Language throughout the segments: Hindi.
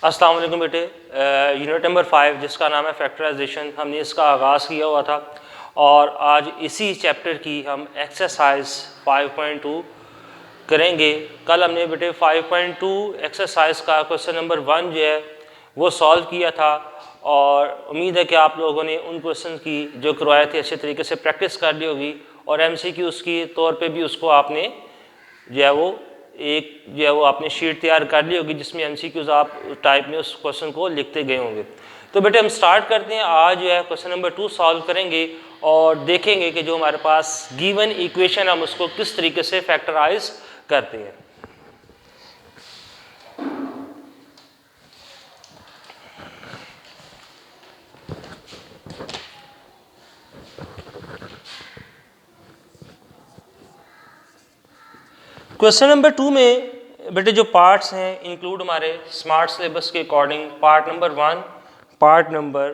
अस्सलाम वालेकुम बेटे। यूनिट नंबर 5 जिसका नाम है फैक्टराइजेशन, हमने इसका आगाज़ किया हुआ था और आज इसी चैप्टर की हम एक्सरसाइज 5.2 करेंगे। कल हमने बेटे 5.2 एक्सरसाइज का क्वेश्चन नंबर 1 जो है वो सॉल्व किया था और उम्मीद है कि आप लोगों ने उन क्वेश्चन की जो करवाए थे अच्छे तरीके से प्रैक्टिस कर ली होगी और MCQs की तौर पे भी उसको आपने जो है वो आपने शीट तैयार कर ली होगी जिसमें MCQs आप टाइप में उस क्वेश्चन को लिखते गए होंगे। तो बेटे हम स्टार्ट करते हैं। आज जो है क्वेश्चन नंबर 2 सॉल्व करेंगे और देखेंगे कि जो हमारे पास गिवन इक्वेशन हम उसको किस तरीके से फैक्टराइज करते हैं। क्वेश्चन नंबर 2 में बेटे जो पार्ट्स हैं इंक्लूड हमारे स्मार्ट सिलेबस के according part number 1, part number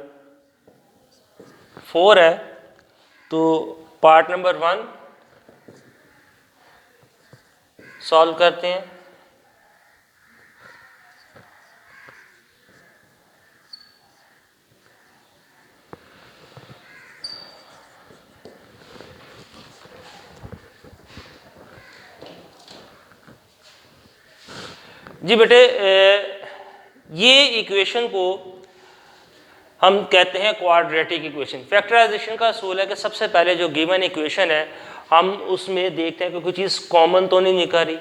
4 है। तो पार्ट नंबर 1 सॉल्व करते हैं। जी बेटे, ये इक्वेशन को हम कहते हैं क्वाड्रेटिक इक्वेशन। फैक्टराइजेशन का असूल है कि सबसे पहले जो गिवन इक्वेशन है हम उसमें देखते हैं कि कोई चीज़ कॉमन तो नहीं निकल रही।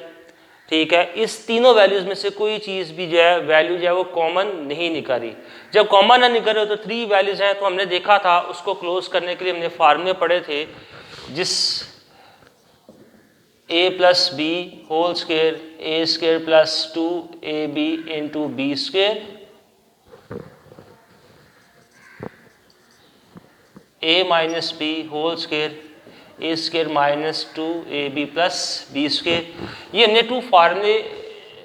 ठीक है, इस तीनों वैल्यूज़ में से कोई चीज़ भी जो है वैल्यू जो है वो कॉमन नहीं निकल रही। जब कॉमन ना निकल रही हो तो 3 वैल्यूज़ हैं, तो हमने देखा था उसको क्लोज करने के लिए हमने फार्मूले पढ़े थे, जिस a plus B whole square A square plus 2ab into B square a minus B whole square A square minus 2ab plus B square. ये हमने 2 फार्मूले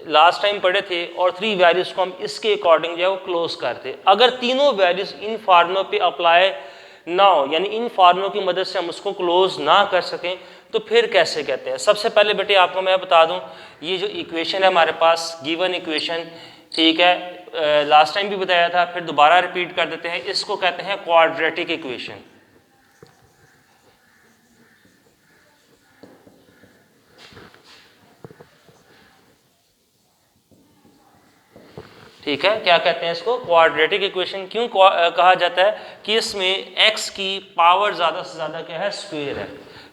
लास्ट टाइम पढ़े थे और 3 वैल्यूज़ को हम इसके अकॉर्डिंग जो है वो क्लोज करते। अगर तीनों वैल्यूज़ इन फार्मूलों पे अप्लाई ना हो, यानी इन फार्मूलों की मदद से हम उसको क्लोज ना कर सकें, तो फिर कैसे कहते हैं। सबसे पहले बेटे आपको मैं बता दूं, ये जो इक्वेशन है हमारे पास गिवन इक्वेशन, ठीक है, लास्ट टाइम भी बताया था, फिर दोबारा रिपीट कर देते हैं, इसको कहते हैं क्वाड्रेटिक इक्वेशन। ठीक है, क्या कहते हैं इसको, क्वाड्रेटिक इक्वेशन। क्यों कहा जाता है कि इसमें x की पावर ज़्यादा से ज़्यादा क्या है, स्क्वायर है।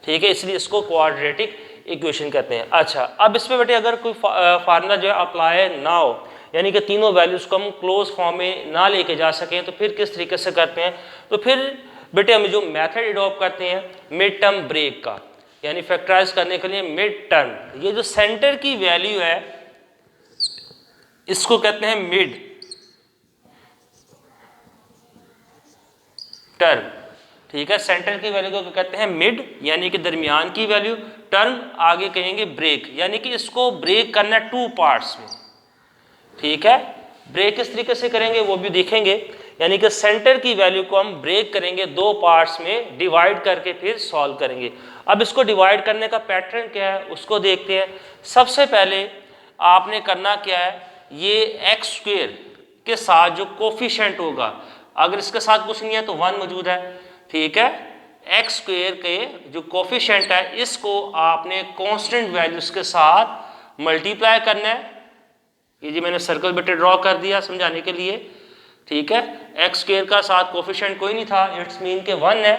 ठीक है, इसलिए इसको क्वाड्रेटिक इक्वेशन कहते हैं। अच्छा, अब इसमें बेटे अगर कोई फार्मूला जो है अप्लाई ना हो, यानी कि तीनों वैल्यूज़ को हम क्लोज फॉर्म में ना लेके जा सकें, तो फिर किस तरीके से करते हैं। तो फिर बेटे हम जो मेथड एडॉप्ट करते हैं मिड टर्म ब्रेक का, यानी फैक्टराइज करने के लिए मिड टर्म, ये जो सेंटर की वैल्यू है इसको कहते हैं मिड टर्म। ठीक है, सेंटर की वैल्यू को कहते हैं मिड, यानी कि दरमियान की वैल्यू। टर्म आगे कहेंगे ब्रेक, यानी कि इसको ब्रेक करना है 2 पार्ट्स में। ठीक है, ब्रेक किस तरीके से करेंगे वो भी देखेंगे, यानी कि सेंटर की वैल्यू को हम ब्रेक करेंगे 2 पार्ट्स में, डिवाइड करके फिर सॉल्व करेंगे। अब इसको डिवाइड करने का पैटर्न क्या है उसको देखते हैं। सबसे पहले आपने करना क्या है, ये एक्स स्क्वेयर के साथ जो कोफिशिएंट होगा, अगर इसके साथ कुछ नहीं है तो 1 मौजूद है। ठीक है, एक्स स्क्वेयर के जो कोफिशिएंट है इसको आपने कांस्टेंट वैल्यूज के साथ मल्टीप्लाई करना है। ये जी मैंने सर्कल बेटे ड्रॉ कर दिया समझाने के लिए। ठीक है, एक्स स्क्वेयर का साथ कोफिशिएंट कोई नहीं था, इट्स मीन के 1 है,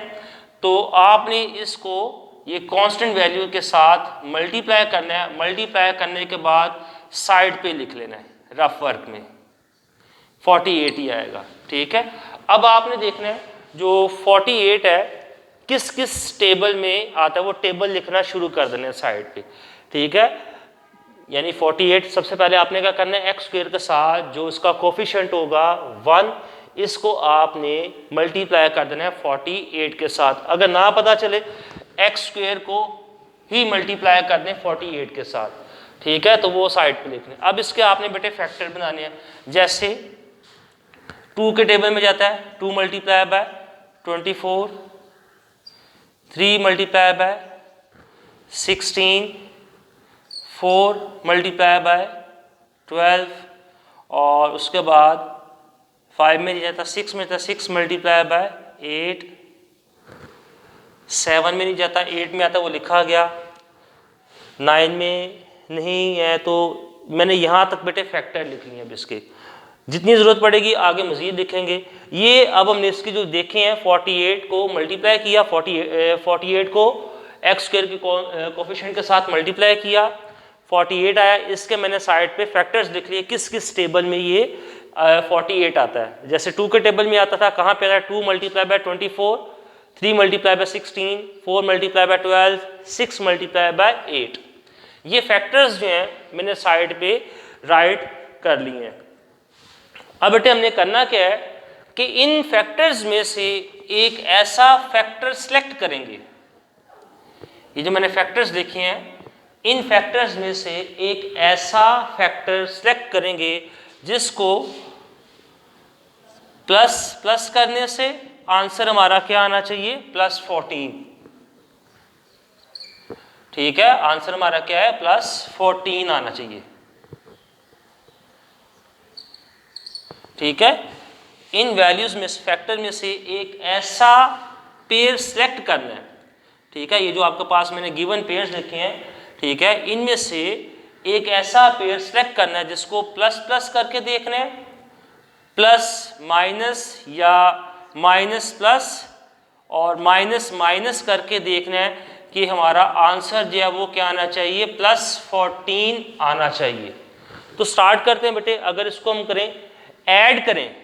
तो आपने इसको ये कांस्टेंट वैल्यू के साथ मल्टीप्लाई करना है। मल्टीप्लाई करने के बाद साइड पे लिख लेना है, रफ वर्क में 48 ही आएगा। ठीक है, अब आपने देखना है जो 48 है किस किस टेबल में आता है, वो टेबल लिखना शुरू कर देना है साइड पे। ठीक है, यानी 48 सबसे पहले आपने क्या करना है, एक्स स्क्वेयर के साथ जो इसका कोफिशिएंट होगा 1, इसको आपने मल्टीप्लाई कर देना है 48 के साथ। अगर ना पता चले एक्स स्क्वेयर को ही मल्टीप्लाई कर दें 48 के साथ। ठीक है, तो वो साइड पे लिखने। अब इसके आपने बेटे फैक्टर बनाने हैं। जैसे 2 के टेबल में जाता है 2 multiply by 24, 3 multiply by 16, 4 multiply by 12 और उसके बाद 5 में नहीं जाता, 6 में जाता, 6 मल्टीप्लाई बाय 8, 7 में नहीं जाता, 8 में आता, वो लिखा गया, 9 में नहीं है तो मैंने यहाँ तक बेटे फैक्टर लिख लिए अब इसके, जितनी ज़रूरत पड़ेगी आगे मज़ीद लिखेंगे। ये अब हमने इसकी जो देखे हैं 48 को मल्टीप्लाई किया, 48 को एक्स स्क्वायर के कोफिशिएंट के साथ मल्टीप्लाई किया, 48 आया। इसके मैंने साइड पे फैक्टर्स लिख लिए, किस किस टेबल में ये 48 आता है। जैसे 2 के टेबल में आता था, कहाँ पे आता है, 2 multiply by 24, 3 multiply by 16, 4 multiply by 12, 6 multiply by 8। ये फैक्टर्स जो हैं मैंने साइड पे राइट कर लिए हैं। अब बेटे हमने करना क्या है कि इन फैक्टर्स में से एक ऐसा फैक्टर सेलेक्ट करेंगे। ये जो मैंने फैक्टर्स देखे हैं, इन फैक्टर्स में से एक ऐसा फैक्टर सेलेक्ट करेंगे जिसको प्लस प्लस करने से आंसर हमारा क्या आना चाहिए, +14। ठीक है, आंसर हमारा क्या है, +14 आना चाहिए। ठीक है, इन वैल्यूज में फैक्टर में से एक ऐसा पेयर सेलेक्ट करना है। ठीक है, ये जो आपके पास मैंने गिवन पेयर्स लिखे हैं, ठीक है, इनमें से एक ऐसा पेयर सेलेक्ट करना है जिसको प्लस प्लस करके देखना है, प्लस माइनस या माइनस प्लस और माइनस माइनस करके देखना है कि हमारा आंसर जो है वो क्या आना चाहिए, +14 आना चाहिए। तो स्टार्ट करते हैं बेटे। अगर इसको हम करें, ऐड करें,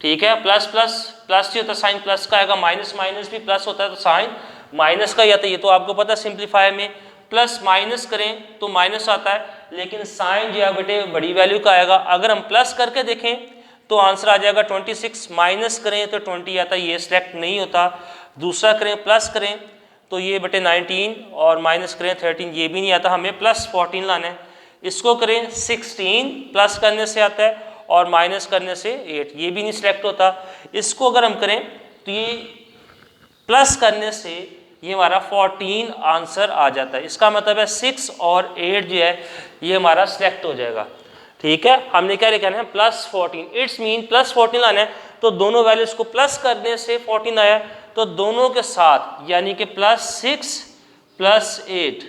ठीक है, प्लस प्लस प्लस जो होता है साइन प्लस का आएगा, माइनस माइनस भी प्लस होता है तो साइन माइनस का ही आता है। ये तो आपको पता है सिंप्लीफायर में प्लस माइनस करें तो माइनस आता है, लेकिन साइन जो है बेटे बड़ी वैल्यू का आएगा। अगर हम प्लस करके देखें तो आंसर आ जाएगा 26, माइनस करें तो 20 आता है, ये सिलेक्ट नहीं होता। दूसरा करें, प्लस करें तो ये बेटे 19 और माइनस करें 13, ये भी नहीं आता, हमें +14 लाना है। इसको करें 16, प्लस करने से आता है और माइनस करने से 8, ये भी नहीं सिलेक्ट होता। इसको अगर हम करें तो ये प्लस करने से ये हमारा 14 आंसर आ जाता है। इसका मतलब है 6 और 8 जो है ये हमारा सिलेक्ट हो जाएगा। ठीक है, हमने क्या लिखा है, +14, इट्स मीन +14 लाना है। तो दोनों वैल्यूज को प्लस करने से 14 आया, तो दोनों के साथ यानी कि +6 + 8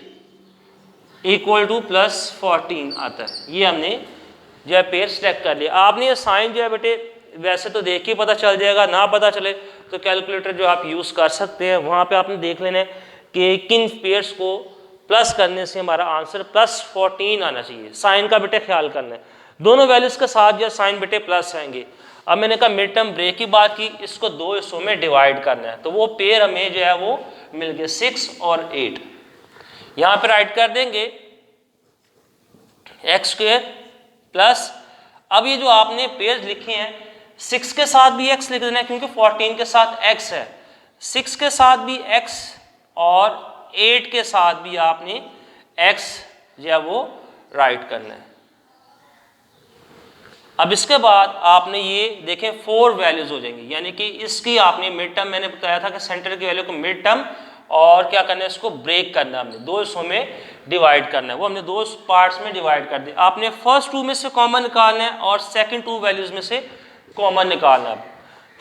= +14 आता है। ये हमने जो है पेयर सेलेक्ट कर लिया। आपने ये साइन जो है बेटे वैसे तो देख के पता चल जाएगा, ना पता चले तो कैलकुलेटर जो आप यूज़ कर सकते हैं, वहाँ पे आपने देख लेना है कि किन पेयर्स को प्लस करने से हमारा आंसर +14 आना चाहिए। साइन का बेटे ख्याल करना है, दोनों वैल्यूज के साथ जो साइन बेटे प्लस आएंगे। अब मैंने कहा मिड टर्म ब्रेक की बात की, इसको 2 हिस्सों में डिवाइड करना है, तो वो पेयर हमें जो है वो मिल गए 6 और 8। यहाँ पे राइट कर देंगे x² प्लस, अब ये जो आपने पेयर्स लिखे हैं 6 के साथ भी x लिख देना है क्योंकि 14 के साथ x है, 6 के साथ भी x और 8 के साथ भी आपने x जो है वो राइट करना है। अब इसके बाद आपने ये देखें 4 वैल्यूज हो जाएंगी, यानी कि इसकी आपने मिड टर्म, मैंने बताया था कि सेंटर की वैल्यू को मिड टर्म और क्या करना है, इसको ब्रेक करना है, हमने 2 हिस्सों में डिवाइड करना है। वो हमने 2 पार्ट्स में डिवाइड कर दिया। आपने फर्स्ट 2 में से कॉमन निकालना है और सेकंड 2 वैल्यूज में से कॉमन निकालना है।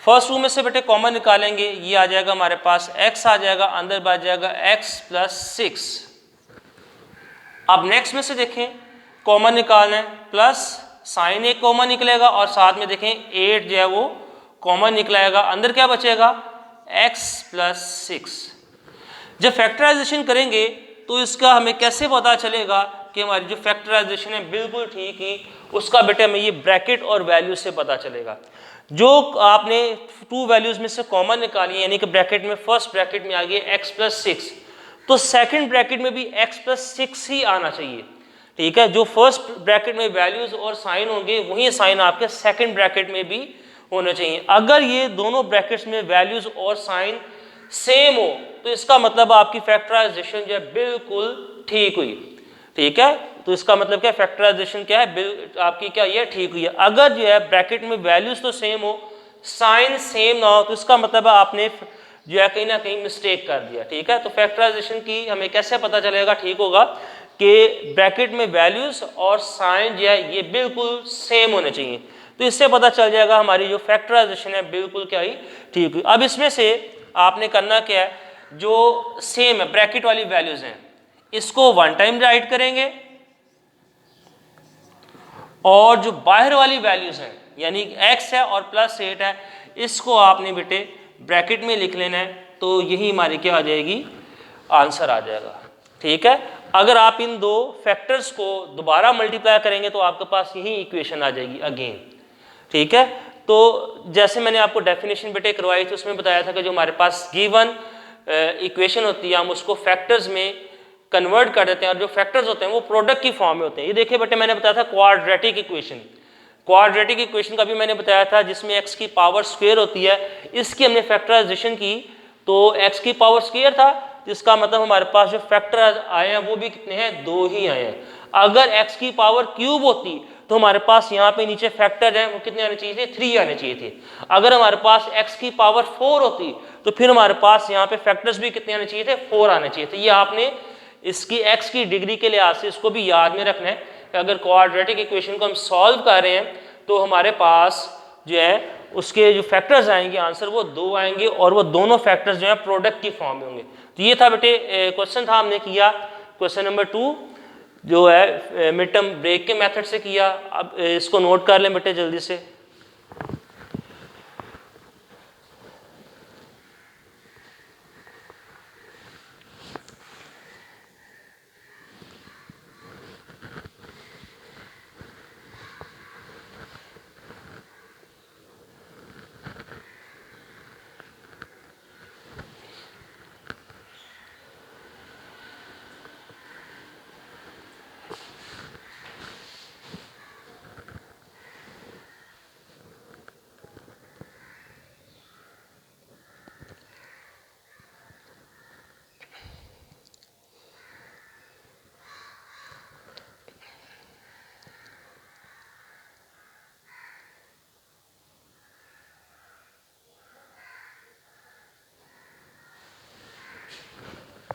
फर्स्ट 2 में से बेटे कॉमन निकालेंगे, ये आ जाएगा हमारे पास x आ जाएगा, अंदर बच जाएगा x + 6। अब नेक्स्ट में से देखें कॉमन निकालना है, प्लस साइन एक कॉमन निकलेगा और साथ में देखें 8 जो है वो कॉमन निकलेगा, अंदर क्या बचेगा, x + 6। जब फैक्टराइजेशन करेंगे तो इसका हमें कैसे पता चलेगा कि हमारी जो फैक्टराइजेशन है बिल्कुल ठीक ही, उसका बेटे हमें ये ब्रैकेट और वैल्यू से पता चलेगा। जो आपने 2 वैल्यूज में से कॉमन निकाली यानी कि ब्रैकेट में फर्स्ट ब्रैकेट में आ गया x + 6, तो सेकंड ब्रैकेट में भी x + 6 ही आना चाहिए। ठीक है, जो फर्स्ट ब्रैकेट में वैल्यूज और साइन होंगे वही साइन आपके सेकंड ब्रैकेट में भी होने चाहिए। अगर ये दोनों ब्रैकेट्स में वैल्यूज और साइन सेम हो तो इसका मतलब आपकी फैक्टराइजेशन जो है बिल्कुल ठीक हुई। ठीक है, तो इसका मतलब क्या, फैक्टराइजेशन क्या है, आपकी क्या ये ठीक हुई है। अगर जो है ब्रैकेट में वैल्यूज तो सेम हो, साइन सेम ना हो, तो इसका मतलब है आपने जो है कहीं ना कहीं मिस्टेक कर दिया। ठीक है, तो फैक्टराइजेशन की हमें कैसे पता चलेगा ठीक होगा कि ब्रैकेट में वैल्यूज और साइन जो है ये बिल्कुल सेम होने चाहिए। तो इससे पता चल जाएगा हमारी जो फैक्टराइजेशन है बिल्कुल क्या ही ठीक हुई। अब इसमें से आपने करना क्या है, जो सेम है ब्रैकेट वाली वैल्यूज हैं इसको 1 टाइम राइट करेंगे, और जो बाहर वाली वैल्यूज हैं यानी x है और +8 है इसको आपने बेटे ब्रैकेट में लिख लेना है। तो यही हमारी क्या आ जाएगी, आंसर आ जाएगा। ठीक है, अगर आप इन दो फैक्टर्स को दोबारा मल्टीप्लाई करेंगे तो आपके पास यही इक्वेशन आ जाएगी अगेन। ठीक है, तो जैसे मैंने आपको डेफिनेशन बेटे करवाई थी उसमें बताया था कि जो हमारे पास गिवन इक्वेशन होती है हम उसको फैक्टर्स में कन्वर्ट कर देते हैं, और जो फैक्टर्स होते हैं वो प्रोडक्ट की फॉर्म में होते हैं। ये देखिए बेटे मैंने बताया था क्वाड्रेटिक इक्वेशन, क्वाड्रेटिक इक्वेशन का भी मैंने बताया था जिसमें x की पावर स्क्वायर होती है, इसकी हमने फैक्टराइजेशन की तो x की पावर स्क्वायर था, जिसका मतलब हमारे पास जो फैक्टर आए हैं वो भी कितने हैं, 2 ही आए हैं। अगर x की पावर क्यूब होती तो हमारे पास यहाँ पे नीचे फैक्टर हैं वो कितने आने चाहिए थे, 3 आने चाहिए थे। अगर हमारे पास x की पावर 4 होती तो फिर हमारे पास यहाँ पे फैक्टर्स भी कितने आने चाहिए थे, 4 आने चाहिए थे। ये आपने इसकी x की डिग्री के लिहाज से इसको भी याद में रखना है कि अगर क्वाड्रेटिक इक्वेशन को हम सॉल्व कर रहे हैं तो हमारे पास जो है उसके जो फैक्टर्स आएंगे आंसर वो 2 आएंगे, और वो दोनों फैक्टर्स जो है प्रोडक्ट की फॉर्म में होंगे। तो ये था बेटे क्वेश्चन था हमने किया क्वेश्चन नंबर 2 जो है मिड टर्म ब्रेक के मेथड से किया। अब इसको नोट कर लें बेटे जल्दी से।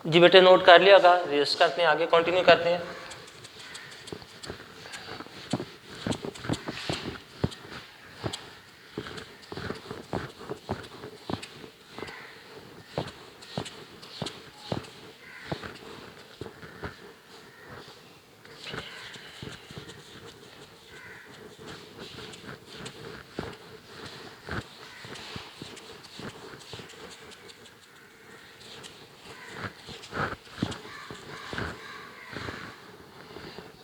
जी बेटे नोट कर लिया होगा, रेस्ट करते हैं, आगे कंटिन्यू करते हैं।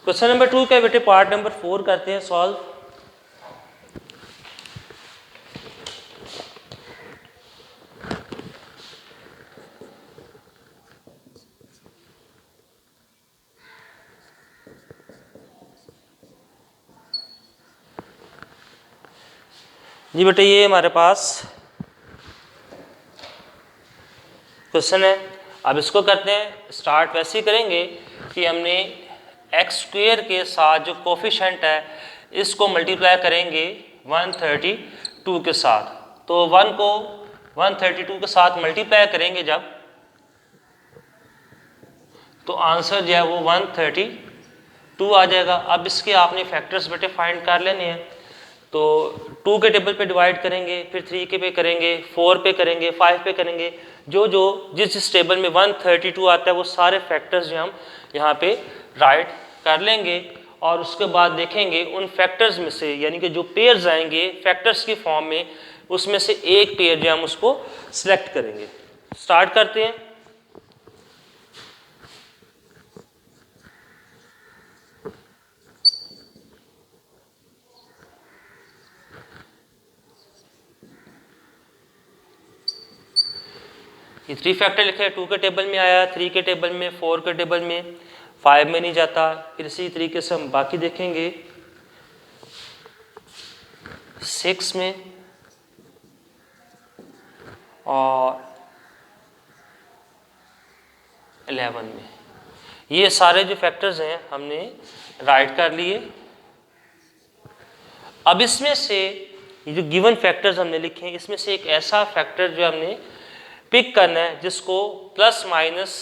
क्वेश्चन नंबर 2 का बेटे पार्ट नंबर 4 करते हैं सॉल्व। जी बेटे ये हमारे पास क्वेश्चन है। अब इसको करते हैं स्टार्ट वैसे ही करेंगे कि हमने एक्स स्क्वेयर के साथ जो कोफिशेंट है इसको मल्टीप्लाई करेंगे 132 के साथ। तो 1 को 132 के साथ मल्टीप्लाई करेंगे जब, तो आंसर जो है वो 132 आ जाएगा। अब इसके आपने फैक्टर्स बेटे फाइंड कर लेने हैं। तो 2 के टेबल पे डिवाइड करेंगे, फिर 3 के पे करेंगे, 4 पे करेंगे, 5 पे करेंगे। जो जिस टेबल में 132 आता है वो सारे फैक्टर्स जो हम यहाँ पे राइट कर लेंगे, और उसके बाद देखेंगे उन फैक्टर्स में से यानी कि जो पेयर्स आएंगे फैक्टर्स की फॉर्म में उसमें से एक पेयर जो हम उसको सिलेक्ट करेंगे। स्टार्ट करते हैं। ये 3 फैक्टर लिखे हैं, 2 के टेबल में आया, 3 के टेबल में, 4 के टेबल में, 5 में नहीं जाता। फिर इसी तरीके से हम बाकी देखेंगे 6 में और 11 में। ये सारे जो फैक्टर्स हैं हमने राइट कर लिए। अब इसमें से ये जो गिवन फैक्टर्स हमने लिखे हैं इसमें से एक ऐसा फैक्टर जो हमने पिक करना है जिसको प्लस माइनस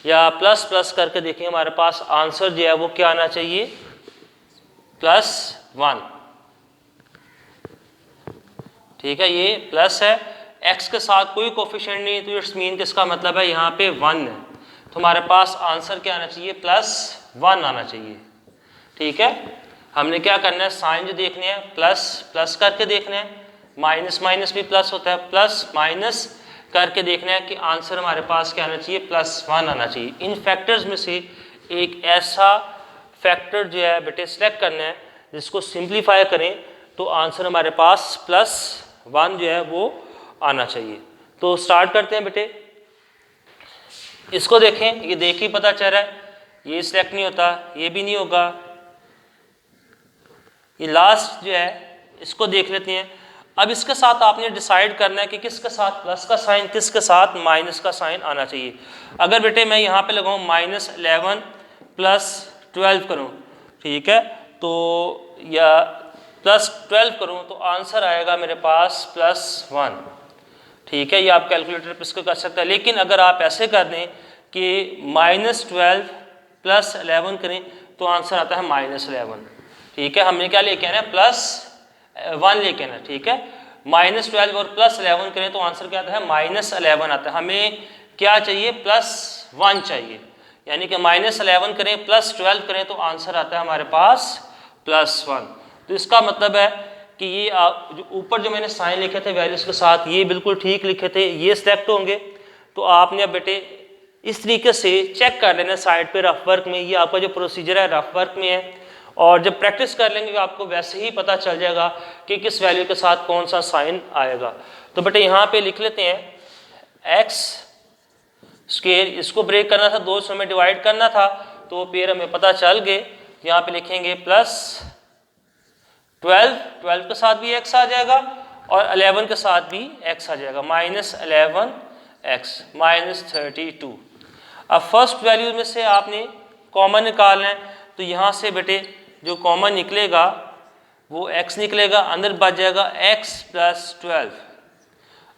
या प्लस प्लस करके देखें, हमारे पास आंसर जो है वो क्या आना चाहिए, +1। ठीक है, ये प्लस है, x के साथ कोई कोफिशिएंट नहीं, तो इट्स मीन कि इसका मतलब है यहाँ पे 1 है, तो हमारे पास आंसर क्या आना चाहिए, +1 आना चाहिए। ठीक है, हमने क्या करना है, साइन जो देखने हैं प्लस प्लस करके देखना है, माइनस माइनस भी प्लस होता है, प्लस माइनस करके देखना है कि आंसर हमारे पास क्या आना चाहिए, +1 आना चाहिए। इन फैक्टर्स में से एक ऐसा फैक्टर जो है बेटे सिलेक्ट करना है जिसको सिंप्लीफाई करें तो आंसर हमारे पास +1 जो है वो आना चाहिए। तो स्टार्ट करते हैं बेटे, इसको देखें, ये देख ही पता चल रहा है, ये सिलेक्ट नहीं होता, ये भी नहीं होगा, ये लास्ट जो है इसको देख लेते हैं। अब इसके साथ आपने डिसाइड करना है कि किसके साथ प्लस का साइन, किसके साथ माइनस का साइन आना चाहिए। अगर बेटे मैं यहाँ पे लगाऊँ -11 + 12 करूँ, ठीक है, तो या +12 करूँ तो आंसर आएगा मेरे पास +1। ठीक है, ये आप कैलकुलेटर पर इसको कर सकते हैं, लेकिन अगर आप ऐसे कर दें कि -12 + 11 करें तो आंसर आता है -11। ठीक है, हमने क्या लेके आना है, +1 लेके आना है। ठीक है, -12 और +11 करें तो आंसर क्या आता है, -11 आता है। हमें क्या चाहिए, +1 चाहिए, यानी कि -11 करें +12 करें तो आंसर आता है हमारे पास +1। तो इसका मतलब है कि ये जो ऊपर जो मैंने साइन लिखे थे वैल्यूज के साथ, ये बिल्कुल ठीक लिखे थे, ये सिलेक्ट होंगे। तो आपने अब बेटे इस तरीके से चेक कर लेना साइड पे रफ वर्क में, ये आपका जो प्रोसीजर है रफ वर्क में है, और जब प्रैक्टिस कर लेंगे आपको वैसे ही पता चल जाएगा कि किस वैल्यू के साथ कौन सा साइन आएगा। तो बेटे यहाँ पे लिख लेते हैं x², इसको ब्रेक करना था, 2 में डिवाइड करना था, तो फिर हमें पता चल गए। यहाँ पे लिखेंगे +12, 12 के साथ भी x आ जाएगा और 11 के साथ भी x आ जाएगा, -11x -32। अब फर्स्ट वैल्यू में से आपने कॉमन निकालना है, तो यहाँ से बेटे जो कॉमन निकलेगा वो x निकलेगा, अंदर बच जाएगा x + 12।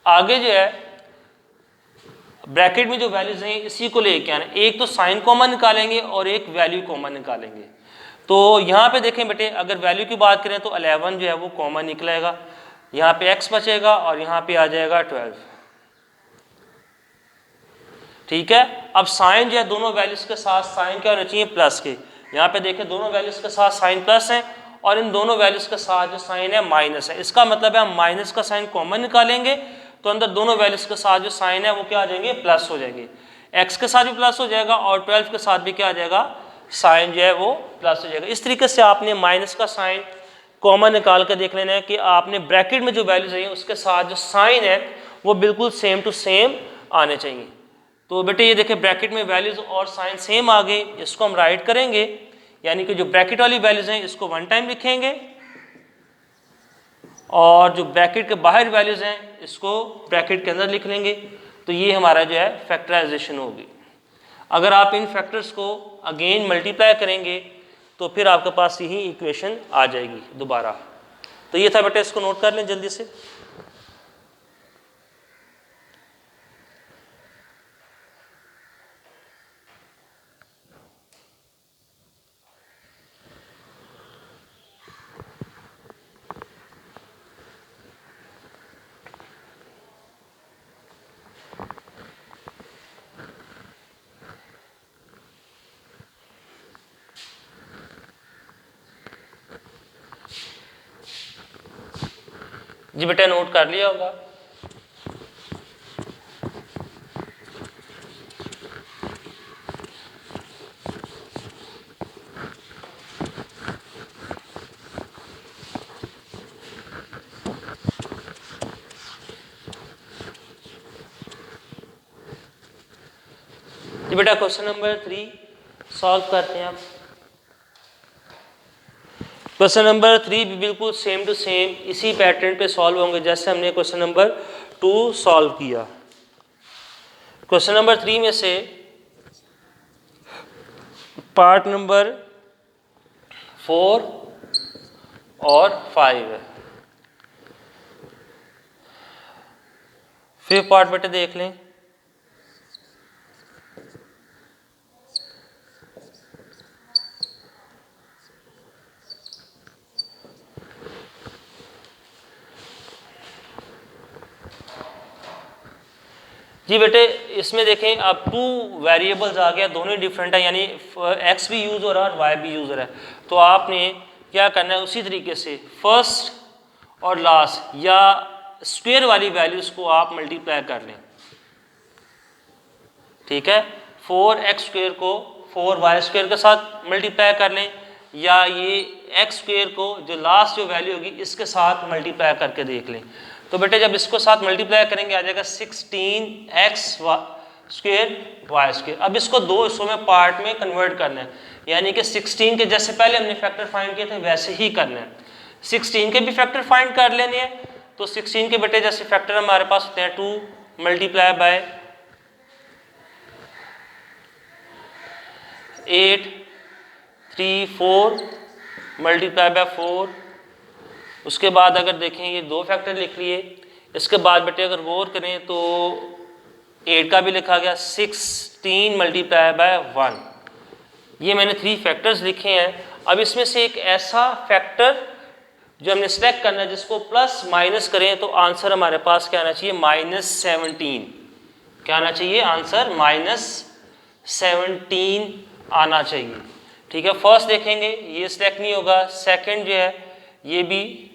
आगे जो है ब्रैकेट में जो वैल्यूज हैं इसी को लेके आना, एक तो साइन कॉमन निकालेंगे और एक वैल्यू कॉमन निकालेंगे। तो यहाँ पे देखें बेटे, अगर वैल्यू की बात करें तो 11 जो है वो कॉमन निकलेगा, यहाँ पे x बचेगा और यहाँ पे आ जाएगा 12। ठीक है, अब साइन जो है दोनों वैल्यूज के साथ साइन क्या होना चाहिए, प्लस के। यहाँ पे देखें दोनों वैल्यूज के साथ साइन प्लस है और इन दोनों वैल्यूज के साथ जो साइन है माइनस है। इसका मतलब है हम माइनस का साइन कॉमन निकालेंगे तो अंदर दोनों वैल्यूज के साथ जो साइन है वो क्या आ जाएंगे, प्लस हो जाएंगे। x के साथ भी प्लस हो जाएगा और 12 के साथ भी क्या आ जाएगा, साइन जो है वो प्लस हो जाएगा। इस तरीके से आपने माइनस का साइन कॉमन निकाल कर देख लेना है कि आपने ब्रैकेट में जो वैल्यूज है उसके साथ जो साइन है वो बिल्कुल सेम टू सेम आने चाहिए। तो बेटे ये देखें ब्रैकेट में वैल्यूज और साइन सेम आ गए, इसको हम राइट करेंगे, यानी कि जो ब्रैकेट वाली वैल्यूज हैं इसको 1 टाइम लिखेंगे और जो ब्रैकेट के बाहर वैल्यूज हैं इसको ब्रैकेट के अंदर लिख लेंगे। तो ये हमारा जो है फैक्टराइजेशन होगी। अगर आप इन फैक्टर्स को अगेन मल्टीप्लाई करेंगे तो फिर आपके पास यही इक्वेशन आ जाएगी दोबारा। तो ये था बेटे, इसको नोट कर लें जल्दी से। जी बेटा नोट कर लिया होगा। जी बेटा क्वेश्चन नंबर 3 सॉल्व करते हैं आप। क्वेश्चन नंबर 3 भी बिल्कुल सेम टू सेम इसी पैटर्न पे सॉल्व होंगे जैसे हमने क्वेश्चन नंबर 2 सॉल्व किया। क्वेश्चन नंबर 3 में से पार्ट नंबर 4 और 5 है। फिर पार्ट बेटे देख लें। जी बेटे इसमें देखें अब 2 वेरिएबल्स आ गया, दोनों ही डिफरेंट है, यानी एक्स भी यूज़ हो रहा है और वाई भी यूज़ हो रहा है। तो आपने क्या करना है, उसी तरीके से फर्स्ट और लास्ट या स्क्वायर वाली वैल्यूज़ को आप मल्टीप्लाई कर लें। ठीक है, 4x² को 4y² के साथ मल्टीप्लाई कर लें, या ये x² को जो लास्ट जो वैल्यू होगी इसके साथ मल्टीप्लाई करके देख लें। तो बेटे जब इसको साथ मल्टीप्लाई करेंगे आ जाएगा 16x² y²। अब इसको दो हिस्सों में पार्ट में कन्वर्ट करना है, यानी कि 16 के जैसे पहले हमने फैक्टर फाइंड किए थे वैसे ही करना है। 16 के भी फैक्टर फाइंड कर लेने हैं, तो 16 के बेटे जैसे फैक्टर हमारे पास होते हैं 2 मल्टीप्लाई बाय 8, 3, 4 मल्टीप्लाई बाय 4। उसके बाद अगर देखें ये 2 फैक्टर लिख लिए। इसके बाद बेटे अगर गौर करें तो 8 का भी लिखा गया, 16 मल्टीप्लाई बाय 1। ये मैंने 3 फैक्टर्स लिखे हैं। अब इसमें से एक ऐसा फैक्टर जो हमने सिलेक्ट करना है जिसको प्लस माइनस करें तो आंसर हमारे पास क्या आना चाहिए, -17। क्या आना चाहिए आंसर, -17 आना चाहिए। ठीक है, फर्स्ट देखेंगे ये सिलेक्ट नहीं होगा, सेकंड जो है ये भी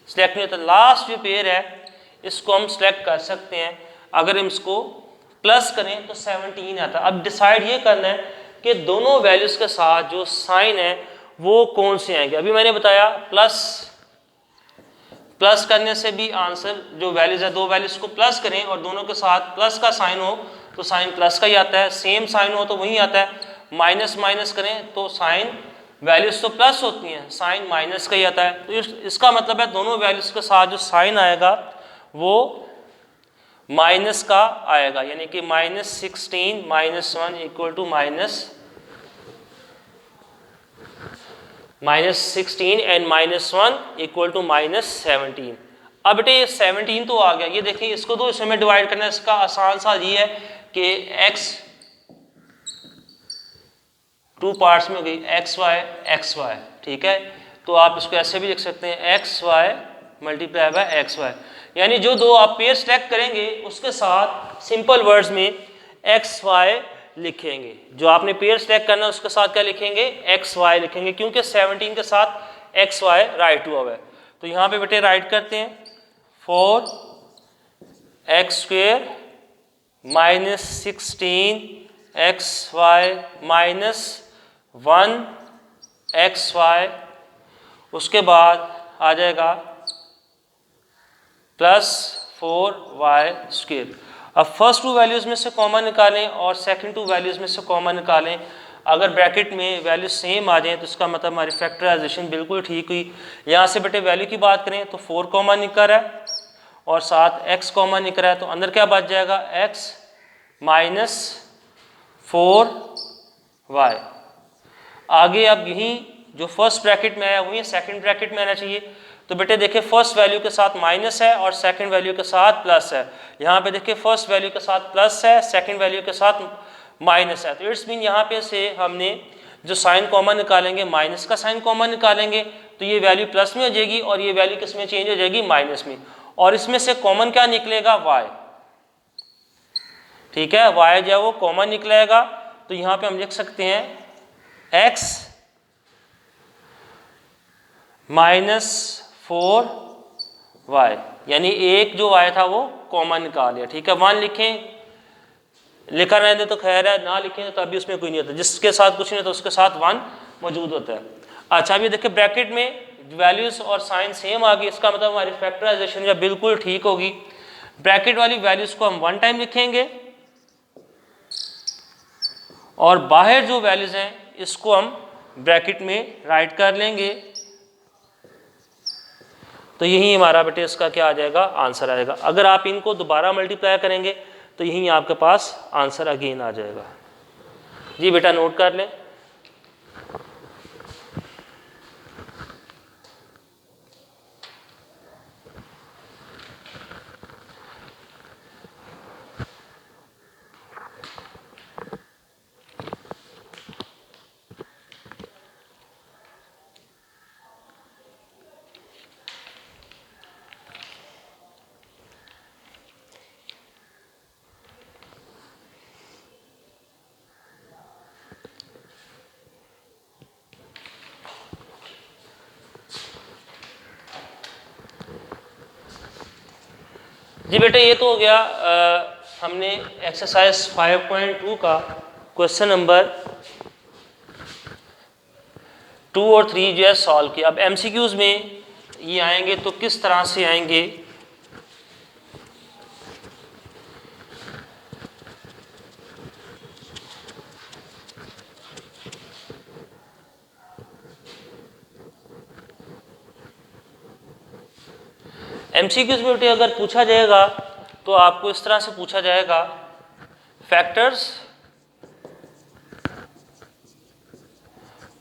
सिलेक्ट नहीं होता, लास्ट जो पेयर है इसको हम सिलेक्ट कर सकते हैं। अगर हम इसको प्लस करें तो 17 आता है। अब डिसाइड ये करना है कि दोनों वैल्यूज के साथ जो साइन है वो कौन से आएंगे। अभी मैंने बताया प्लस करने से भी आंसर जो वैल्यूज है, दो वैल्यूज को प्लस करें और दोनों के साथ प्लस का साइन हो तो साइन प्लस का ही आता है, सेम साइन हो तो वही आता है। माइनस माइनस करें तो साइन वैल्यूज तो प्लस होती हैं, साइन माइनस का ही आता है। तो इसका मतलब है दोनों वैल्यूज के साथ जो साइन आएगा वो माइनस का आएगा, यानी कि -16 -1 equal to -16 and -1 equal to -17। अब बेटे ये 17 तो आ गया, ये देखिए इसको दो हिस्सों में डिवाइड करना है। इसका आसान सा ये है कि x 2 पार्ट्स में हो गई, xy। ठीक है, तो आप इसको ऐसे भी लिख सकते हैं xy मल्टीप्लाई बाय xy, यानी जो दो आप पेयर सेलेक्ट करेंगे उसके साथ सिंपल वर्ड्स में xy लिखेंगे। जो आपने पेयर सेलेक्ट करना है उसके साथ क्या लिखेंगे, xy लिखेंगे, क्योंकि 17 के साथ xy राइट हुआ हुआ है। तो यहाँ पे बेटे राइट करते हैं 4x² -16xy -1xy। उसके बाद आ जाएगा +4y²। अब फर्स्ट 2 वैल्यूज में से कॉमन निकालें और सेकंड 2 वैल्यूज में से कॉमन निकालें। अगर ब्रैकेट में वैल्यू सेम आ जाए तो इसका मतलब हमारी फैक्टराइजेशन बिल्कुल ठीक हुई। यहाँ से बेटे वैल्यू की बात करें तो 4 कॉमन निकल रहा है और साथ x कॉमन निकल रहा है, तो अंदर क्या बच जाएगा, x -4y। आगे अब यहीं जो फर्स्ट ब्रैकेट में आया वही सेकंड ब्रैकेट में आना चाहिए। तो बेटे देखिए फर्स्ट वैल्यू के साथ माइनस है और सेकंड वैल्यू के साथ प्लस है। यहाँ पे देखिए फर्स्ट वैल्यू के साथ प्लस है, सेकंड वैल्यू के साथ माइनस है। तो इट्स मीन यहाँ पे से हमने जो साइन कॉमन निकालेंगे, माइनस का साइन कॉमन निकालेंगे तो ये वैल्यू प्लस में हो जाएगी और ये वैल्यू किस में चेंज हो जाएगी, माइनस में। और इसमें से कॉमन क्या निकलेगा, y। ठीक है, y जो है वो कॉमन निकलेगा। तो यहाँ पे हम लिख सकते हैं x -4y, यानी एक जो y था वो कॉमन निकाल लिया। ठीक है, 1 लिखें, लिखा रहने तो खैर है, ना लिखें तो अभी उसमें कोई नहीं होता, जिसके साथ कुछ नहीं होता उसके साथ 1 मौजूद होता है। अच्छा अभी देखिए ब्रैकेट में वैल्यूज और साइन सेम आ गई, इसका मतलब हमारी फैक्टराइजेशन जब बिल्कुल ठीक होगी। ब्रैकेट वाली वैल्यूज को हम 1 टाइम लिखेंगे और बाहर जो वैल्यूज हैं इसको हम ब्रैकेट में राइट कर लेंगे। तो यही हमारा बेटे इसका क्या आ जाएगा, आंसर आएगा। अगर आप इनको दोबारा मल्टीप्लाई करेंगे तो यही आपके पास आंसर अगेन आ जाएगा। जी बेटा नोट कर लें। जी बेटे ये तो हो गया हमने एक्सरसाइज 5.2 का क्वेश्चन नंबर 2 और 3 जो है सॉल्व किया। अब एमसीक्यूज में ये आएंगे तो किस तरह से आएंगे, एमसीक्यूज में बेटे अगर पूछा जाएगा तो आपको इस तरह से पूछा जाएगा, फैक्टर्स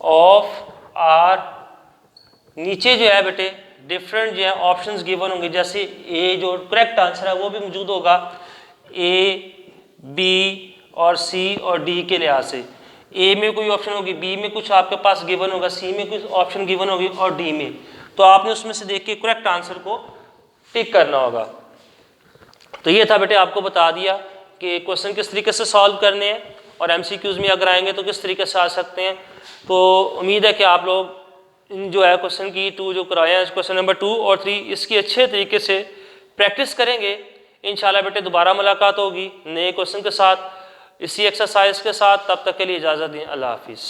ऑफ आर, नीचे जो है बेटे डिफरेंट जो है ऑप्शंस गिवन होंगे, जैसे ए जो करेक्ट आंसर है वो भी मौजूद होगा ए, बी और सी और डी के लिहाज से। ए में कोई ऑप्शन होगी, बी में कुछ आपके पास गिवन होगा, सी में कुछ ऑप्शन गिवन होगी और डी में, तो आपने उसमें से देख के करेक्ट आंसर को टिक करना होगा। तो ये था बेटे, आपको बता दिया कि क्वेश्चन किस तरीके से सॉल्व करने हैं और एमसीक्यूज में अगर आएंगे तो किस तरीके से आ सकते हैं। तो उम्मीद है कि आप लोग इन जो है क्वेश्चन की 2 जो कराए हैं, क्वेश्चन नंबर 2 और 3, इसकी अच्छे तरीके से प्रैक्टिस करेंगे। इंशाल्लाह बेटे दोबारा मुलाकात होगी नए क्वेश्चन के साथ, इसी एक्सरसाइज के साथ। तब तक के लिए इजाज़त दें, अल्लाह हाफिज़।